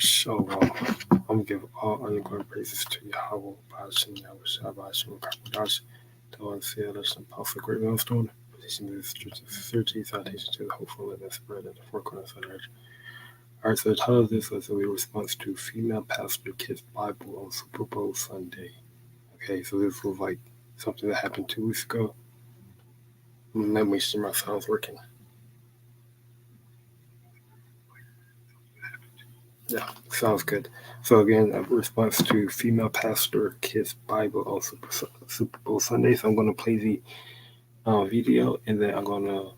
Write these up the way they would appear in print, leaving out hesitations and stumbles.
So I'm gonna give all underground praises to Yahweh, BAHASHAM, YAHAWASHI, BAHASHAM, QADASH, the one sealed us and powerful great millstone, position this thirty citation to the hopeful and the spread in the four corners of the earth. Alright, so the title of this was a response to female pastor kids Bible on Super Bowl Sunday. Okay, so this was like something that happened 2 weeks ago. Let me make sure my sound's working. Yeah, sounds good. So again, a response to female pastor kids Bible on Super Bowl Sunday. So I'm going to play the video, and then I'm going to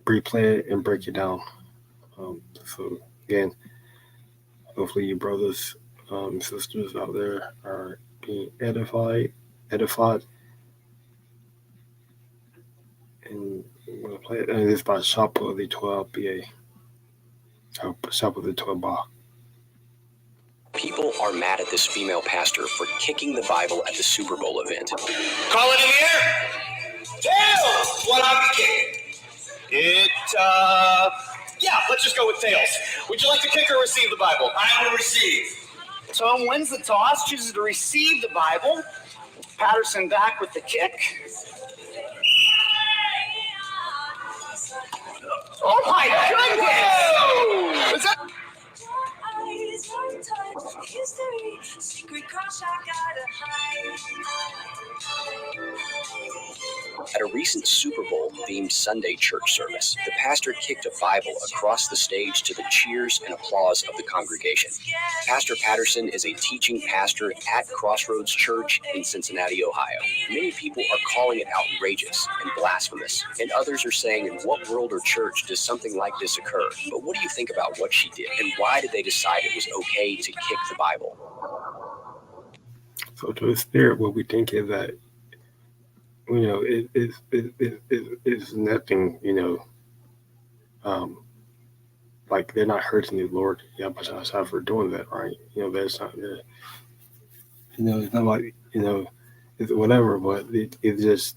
replay it and break it down. So again, hopefully you brothers and sisters out there are being edified. And I'm going to play it. And it's by Shop of the 12 BA. Shop of the 12 Bah. People are mad at this female pastor for kicking the Bible at the Super Bowl event. Call it in here. Tails! What I'm kicking? Yeah, let's just go with tails. Would you like to kick or receive the Bible? I will receive. Tom wins the toss, chooses to receive the Bible. Patterson back with the kick. Oh my goodness! Was that? At a recent Super Bowl themed Sunday church service, the pastor kicked a Bible across the stage to the cheers and applause of the congregation. Pastor Patterson is a teaching pastor at Crossroads Church in Cincinnati, Ohio. Many people are calling it outrageous and blasphemous, and others are saying, in what world or church does something like this occur? But what do you think about what she did, and why did they decide it was okay to kick the Bible? So to the spirit, what we think is that, it's nothing, like they're not hurting the Lord, BAHASHAM, for doing that, right? That's not, it's not like, it's whatever, but it's just,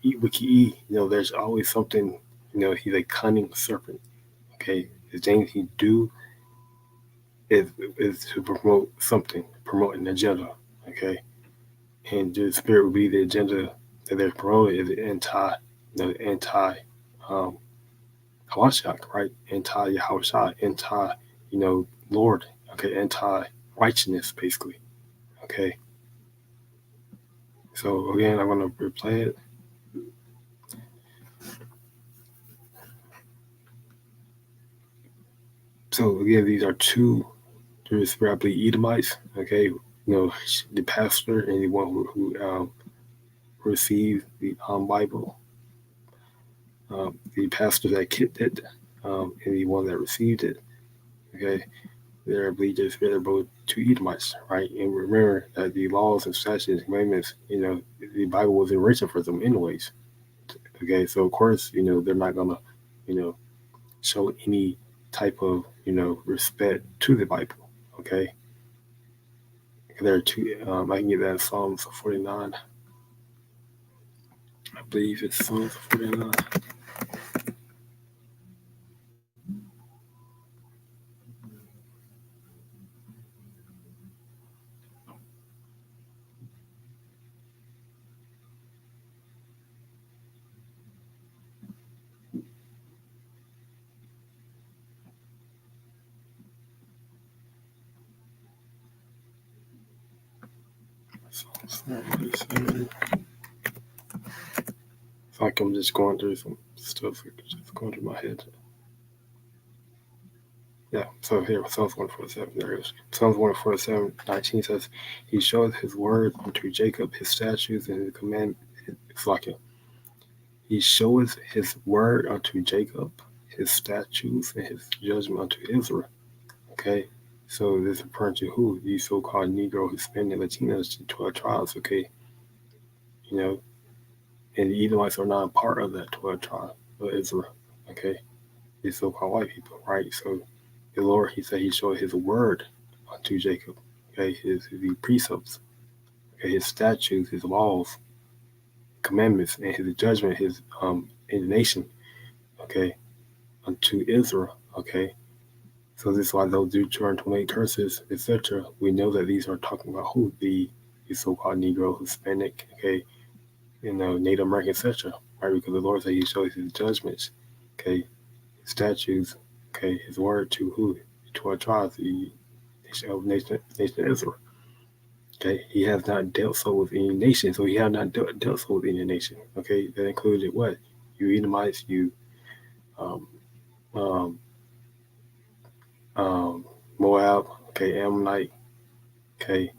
eat what you eat, there's always something, he's a cunning serpent, okay? The things he do is to promote something, promote an agenda, okay? And the spirit would be the agenda that they're promoting is anti Hawashak, right? Anti Yahawashai, anti, Lord, okay, anti righteousness, basically. Okay. So again, I'm gonna replay it. So again, these are two probably Edomites, okay, the pastor and the one who received the Bible. The pastor that kicked it, and the one that received it, okay, they're both two Edomites, right? And remember that the laws and statutes and commandments, the Bible wasn't written for them anyways, okay? So of course, they're not gonna, show any type of, respect to the Bible, okay? There are two, I can get that in Psalms 49. I believe it's Psalms 49. It's like I'm just going through some stuff, just going through my head. Yeah, so here, Psalms 147, there it is. Psalms 147, 19 says, He showeth his word unto Jacob, his statutes and his command. It's like He showeth his word unto Jacob, his statutes and his judgment unto Israel. Okay, so this is referring to who? These so-called Negro, Hispanic, Latinos, 12 tribes, okay? And the Edomites are not a part of that 12 tribe of Israel, okay? These so-called white people, right? So the Lord, he said he showed his word unto Jacob, okay? The precepts, okay? His statutes, his laws, commandments, and his judgment, his indignation, okay? Unto Israel, okay? So this is why those Deuteronomy 28 curses, etc. We know that these are talking about who the so-called Negro, Hispanic, okay, Native American, etc. Right? Because the Lord said He shows His judgments, okay, His statutes, okay, His word to who? To our tribes, the nation Israel. Okay, He has not dealt so with any nation, so He has not dealt so with any nation. Okay, that included what? You Edomites, you um, um, Moab, okay, Ammonite, okay,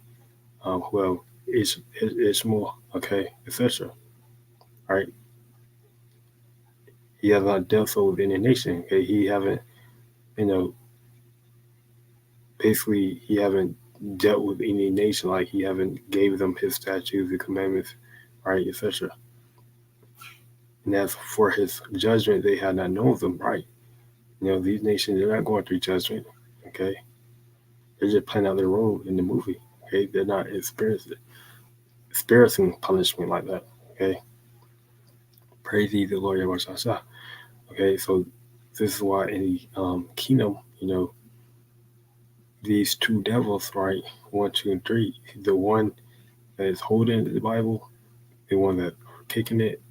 who else? Ishmael, okay, etc. Right? He has not dealt so with any nation. Okay, He haven't, you know, basically He haven't dealt with any nation, like He haven't gave them His statutes, His commandments, right, etc. And as for His judgment, they had not known them, right? These nations, they're not going through judgment, okay? They're just playing out their role in the movie, okay? They're not experiencing punishment like that, okay? Praise ye the Lord, YAHAWASHI. Okay, so this is why in the kingdom, these two devils, right? 1, 2, and 3. The one that is holding the Bible, the one that kicking it,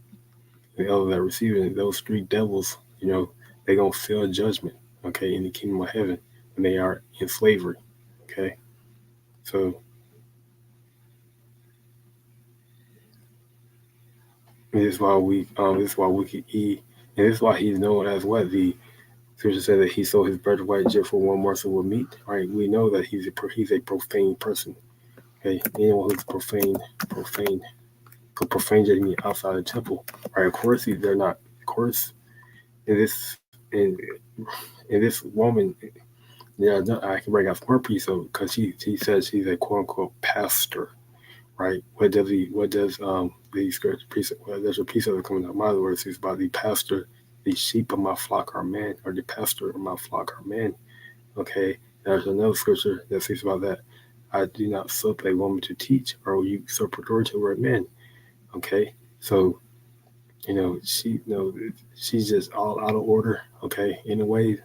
the other that receiving it. Those three devils, they're gonna feel judgment, okay, in the kingdom of heaven when they are in slavery. Okay, so this is why we can eat, and this is why he's known as what the scripture said that he sold his birthright just for one morsel of meat. Right? We know that he's a profane person. Okay, anyone who's profane, profanity outside the temple. Right? Of course, they're not. Of course, in this woman, yeah, no, I can bring out more piece of because he says he's a quote unquote pastor. Right? What does the scripture precept? Well, there's a piece of it coming out of my words. It's about the pastor. The sheep of my flock are men, or the pastor of my flock are men. Okay, there's another scripture that speaks about that. I do not sup a woman to teach, or usurp authority over men. Okay, so she's just all out of order. Okay, in a way,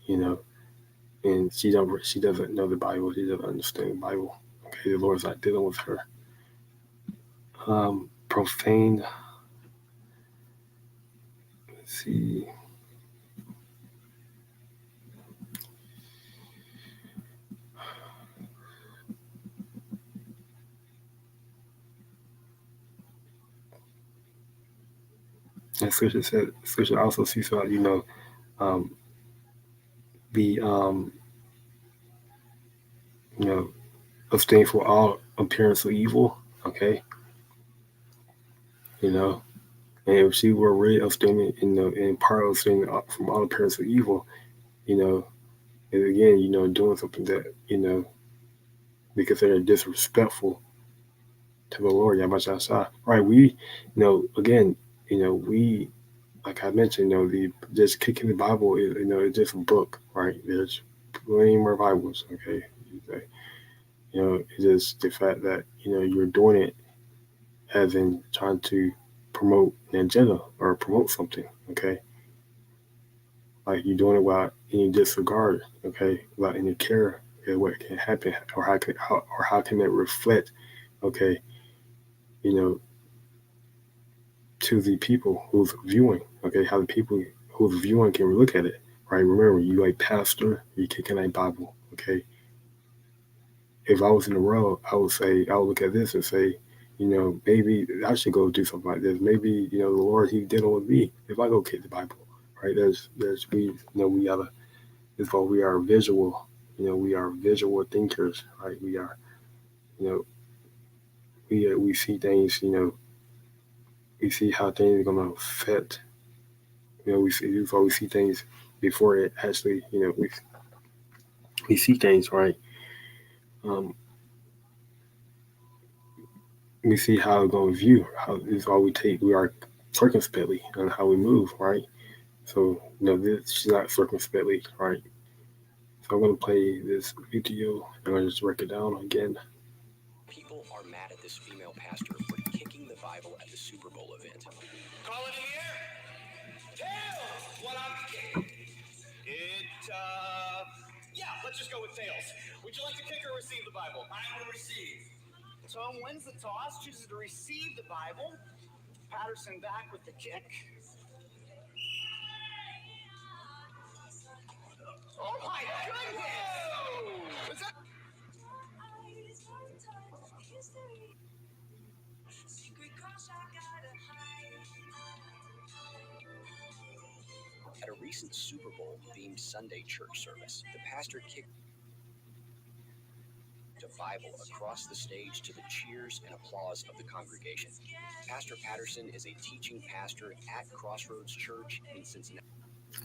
and she doesn't know the Bible. She doesn't understand the Bible. Okay, the Lord's not dealing with her. Profane. Let's see. And scripture also speaks about, be abstain from all appearance of evil. Okay, and if she were really abstaining, in part abstaining from all appearance of evil, and again, doing something that be considered disrespectful to the Lord, YAHAWASHI. Right? We, again, we, like I mentioned, the just kicking the Bible is, it's just a book, right? There's plenty more Bibles, okay? It's just the fact that, you're doing it as in trying to promote an agenda or promote something, okay? Like you're doing it without any disregard, okay? Without any care of what can happen or how can it reflect, okay, to the people who's viewing, okay, how the people who's viewing can look at it, right? Remember, you a pastor, you kicking a Bible, okay? If I was in the world, I would look at this and say, maybe I should go do something like this. Maybe, the Lord, He's dealing with me if I go kick the Bible, right? We gotta, it's why we are visual, we are visual thinkers, right? We are, we see things, we see how things are gonna affect. We see things before it actually, we see things, right? We see how it's going to view. How is all we are circumspectly on how we move, right? So, this is not circumspectly, right? So I'm going to play this video. I'm going to just break it down again. People are mad at this female pastor for kicking the Bible at the Super Bowl event. Call it in the air. Tell what I'm kicking. It Yeah, let's just go with tails. Would you like to kick or receive the Bible? I will receive. Tom wins the toss, chooses to receive the Bible. Patterson back with the kick. Oh my goodness! Was that? At a recent Superbowl themed Sunday church service, the pastor kicked a Bible across the stage to the cheers and applause of the congregation. Pastor Patterson is a teaching pastor at Crossroads Church in Cincinnati.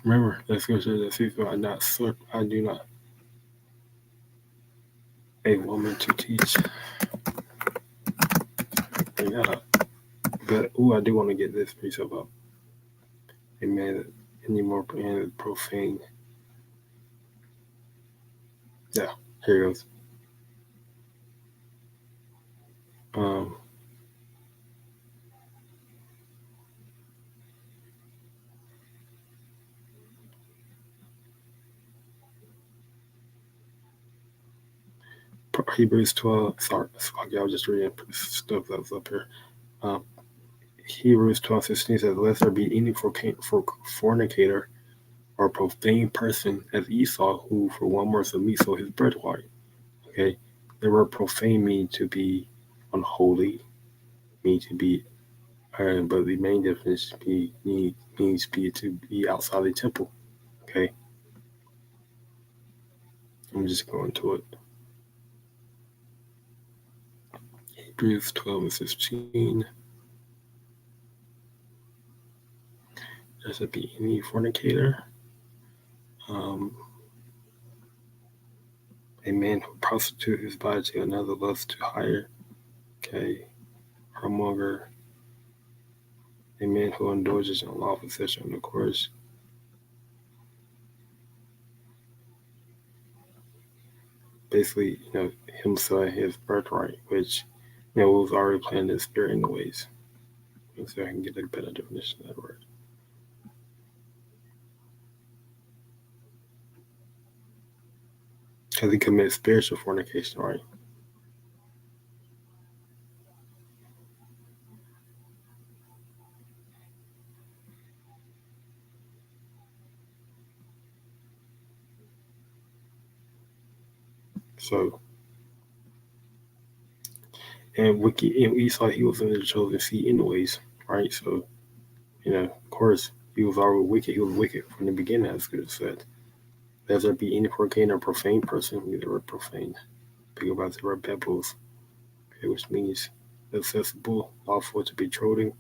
Remember, that scripture that says, I do not a woman to teach. But I do want to get this piece about amen. Any more profane? Yeah, here it goes. Hebrews 12. Sorry, I was just reading stuff that was up here. Hebrews 12:16 says, "Lest there be any fornicator or profane person as Esau, who for one morsel of meat sold his birthright." Okay, the word profane means to be unholy, means to be, but the main definition means to be outside the temple. Okay, I'm just going to it. Hebrews 12:16. Does it be any fornicator? A man who prostitutes his body to another loves to hire. Okay, whoremonger. A man who indulges in unlawful sexual intercourse. Basically, him selling his birthright, which, was already planted in the spirit anyways. So I can get a better definition of that word. Because he commits spiritual fornication, right? So, and Esau, he was in the chosen seed anyways, right? So, of course, he was already wicked. He was wicked from the beginning, as good as said. Lest there be any fornicator or profane person, the word profane. Pick about the word pebbles, okay, which means accessible, lawful to betrothing,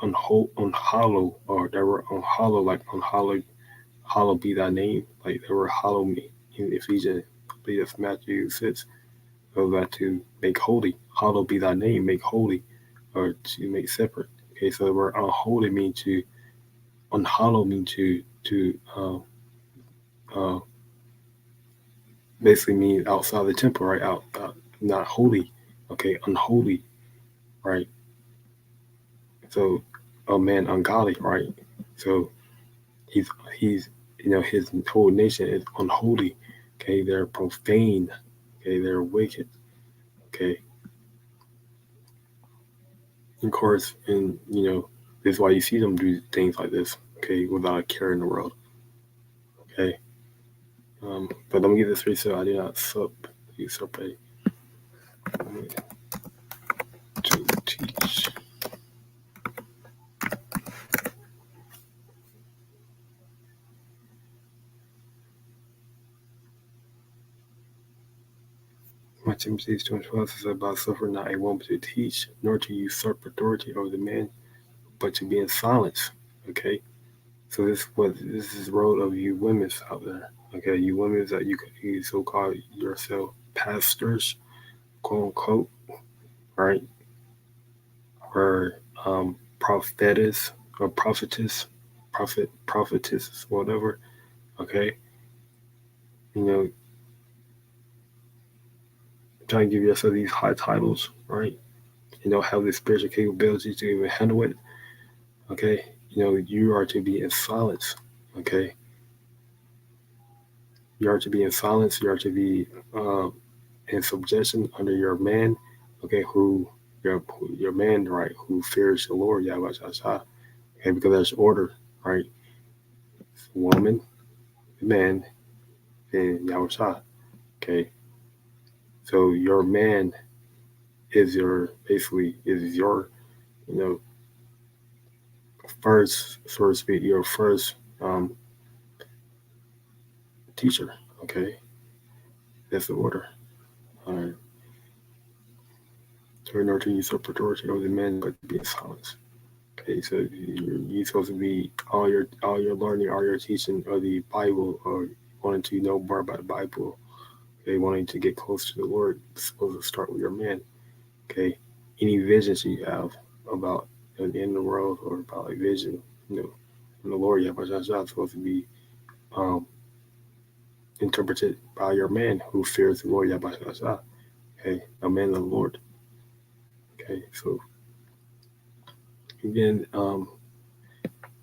unhollow, or that word unhollow, like unhallowed, hollow be thy name, like the word hollow me. In Ephesians, I believe that's Matthew 6, goes back to make holy. Hollow be thy name, make holy, or to make separate. Okay, so the word unholy means to, unhollow means to basically means outside the temple, right? Out, not holy. Okay, unholy, right? So, a man ungodly, right? So he's his whole nation is unholy. Okay, they're profane. Okay, they're wicked. Okay, of course, and this is why you see them do things like this. Okay, without a care in the world. Okay, but let me get this reset. I did not usurpate to teach. My Timothy 2:12 says about suffer not a woman to teach, nor to usurp authority over the man, but to be in silence. Okay, so this is the role of you women out there. Okay, you women that you so-called yourself pastors, quote unquote, right? Or prophetess or prophetess, whatever. Okay, trying to give yourself these high titles, right? Have the spiritual capability to even handle it. Okay, you are to be in silence. Okay, You are to be in silence. You are to be in subjection under your man. Okay, your man, right? Who fears the Lord, YAHAWASHI. Okay, because there's order, right? Woman, man, and YAHAWASHI. Okay, so your man is your you know first, so to speak, your first teacher. Okay, that's the order. All right. So in order to usurp authority over the men, but to be in silence. Okay, so you're supposed to be all your learning, all your teaching of the Bible, or wanting to know more about the Bible. Okay, wanting to get close to the Lord, it's supposed to start with your man. Okay, any visions you have about the end of the world or about a vision, from the Lord, that's supposed to be um, interpreted by your man who fears the Lord, okay, a man of the Lord. Okay, so again,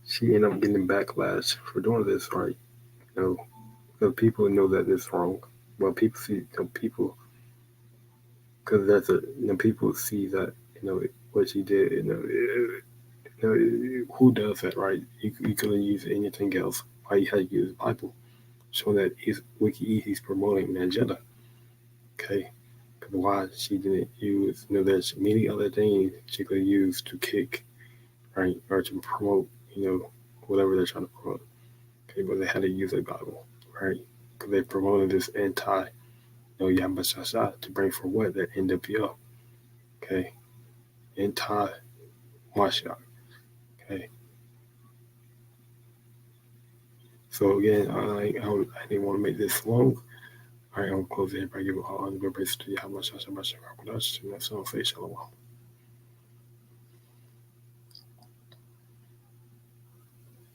she ended up getting backlash for doing this, right? The people know that it's wrong. Well, people see people because people see that what she did. Who does that, right? You couldn't use anything else. Why you had to use the Bible, showing that he's promoting an agenda. Okay, because why she didn't use? There's many other things she could use to kick, right, or to promote. Whatever they're trying to promote. Okay, but they had to use the Bible, right? Because they promoted this YAHAWASHI to bring for what? That NWO. Okay, anti-Mashiach. Okay. So again, I didn't want to make this long. All right, I'll close it. Everybody give a good praise to YAHAWASHI. QADASH. And that's all. Say shalom.